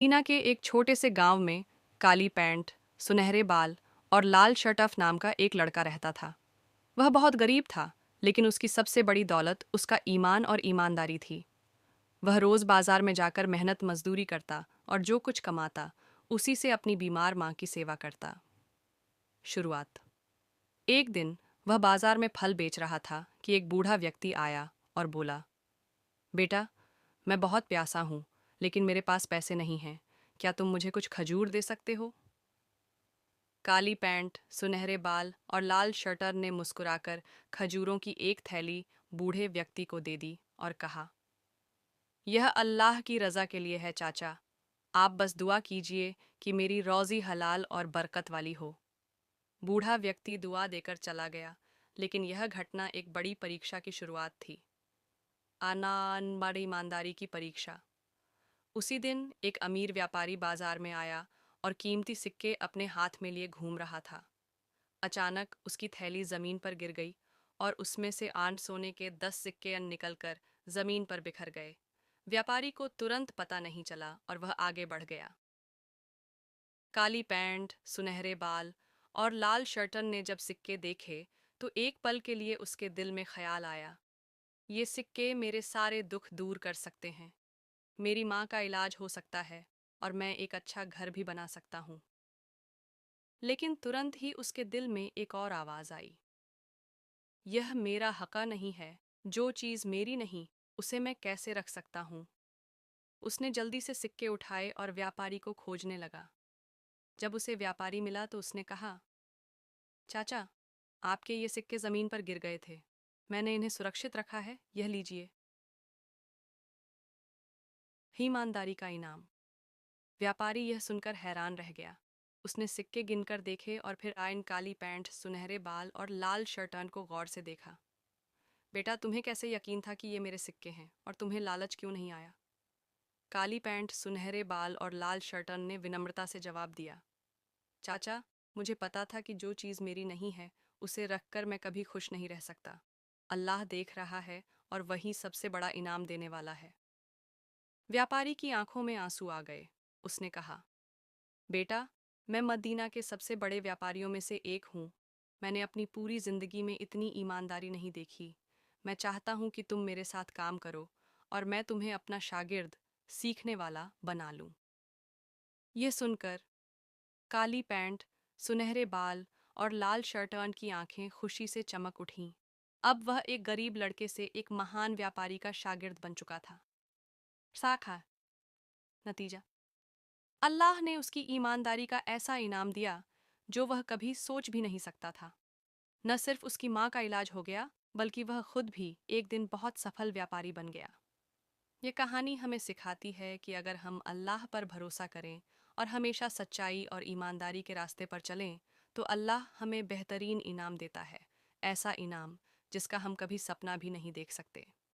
मीना के एक छोटे से गांव में काली पैंट, सुनहरे बाल और लाल शर्टफ नाम का एक लड़का रहता था। वह बहुत गरीब था, लेकिन उसकी सबसे बड़ी दौलत उसका ईमान और ईमानदारी थी। वह रोज बाजार में जाकर मेहनत मजदूरी करता और जो कुछ कमाता उसी से अपनी बीमार माँ की सेवा करता। शुरुआत। एक दिन वह बाजार में फल बेच रहा था कि एक बूढ़ा व्यक्ति आया और बोला, बेटा, मैं बहुत प्यासा हूँ, लेकिन मेरे पास पैसे नहीं हैं। क्या तुम मुझे कुछ खजूर दे सकते हो? काली पैंट, सुनहरे बाल और लाल शर्टर ने मुस्कुराकर खजूरों की एक थैली बूढ़े व्यक्ति को दे दी और कहा, यह अल्लाह की रज़ा के लिए है चाचा। आप बस दुआ कीजिए कि मेरी रोज़ी हलाल और बरकत वाली हो। बूढ़ा व्यक्ति दुआ देकर चला गया, लेकिन यह घटना एक बड़ी परीक्षा की शुरुआत थी। आनान बड़ी ईमानदारी की परीक्षा। उसी दिन एक अमीर व्यापारी बाजार में आया और कीमती सिक्के अपने हाथ में लिए घूम रहा था। अचानक उसकी थैली जमीन पर गिर गई और उसमें से 8 सोने के 10 सिक्के निकलकर जमीन पर बिखर गए। व्यापारी को तुरंत पता नहीं चला और वह आगे बढ़ गया। काली पैंट, सुनहरे बाल और लाल शर्टन ने जब सिक्के देखे तो एक पल के लिए उसके दिल में ख्याल आया, ये सिक्के मेरे सारे दुख दूर कर सकते हैं। मेरी माँ का इलाज हो सकता है और मैं एक अच्छा घर भी बना सकता हूँ। लेकिन तुरंत ही उसके दिल में एक और आवाज़ आई, यह मेरा हक़ नहीं है। जो चीज़ मेरी नहीं उसे मैं कैसे रख सकता हूँ? उसने जल्दी से सिक्के उठाए और व्यापारी को खोजने लगा। जब उसे व्यापारी मिला तो उसने कहा, चाचा, आपके ये सिक्के ज़मीन पर गिर गए थे। मैंने इन्हें सुरक्षित रखा है, यह लीजिए। ईमानदारी का इनाम। व्यापारी यह सुनकर हैरान रह गया। उसने सिक्के गिनकर देखे और फिर आयन काली पैंट, सुनहरे बाल और लाल शर्टन को गौर से देखा। बेटा, तुम्हें कैसे यकीन था कि ये मेरे सिक्के हैं और तुम्हें लालच क्यों नहीं आया? काली पैंट, सुनहरे बाल और लाल शर्टन ने विनम्रता से जवाब दिया, चाचा, मुझे पता था कि जो चीज़ मेरी नहीं है उसे रखकर मैं कभी खुश नहीं रह सकता। अल्लाह देख रहा है और वही सबसे बड़ा इनाम देने वाला है। व्यापारी की आंखों में आंसू आ गए। उसने कहा, बेटा, मैं मदीना के सबसे बड़े व्यापारियों में से एक हूँ। मैंने अपनी पूरी जिंदगी में इतनी ईमानदारी नहीं देखी। मैं चाहता हूँ कि तुम मेरे साथ काम करो और मैं तुम्हें अपना शागिर्द, सीखने वाला बना लूँ। ये सुनकर काली पैंट, सुनहरे बाल और लाल शर्टन की आंखें खुशी से चमक उठीं। अब वह एक गरीब लड़के से एक महान व्यापारी का शागिर्द बन चुका था। साखा नतीजा, अल्लाह ने उसकी ईमानदारी का ऐसा इनाम दिया जो वह कभी सोच भी नहीं सकता था। न सिर्फ उसकी माँ का इलाज हो गया, बल्कि वह खुद भी एक दिन बहुत सफल व्यापारी बन गया। ये कहानी हमें सिखाती है कि अगर हम अल्लाह पर भरोसा करें और हमेशा सच्चाई और ईमानदारी के रास्ते पर चलें, तो अल्लाह हमें बेहतरीन इनाम देता है, ऐसा इनाम जिसका हम कभी सपना भी नहीं देख सकते।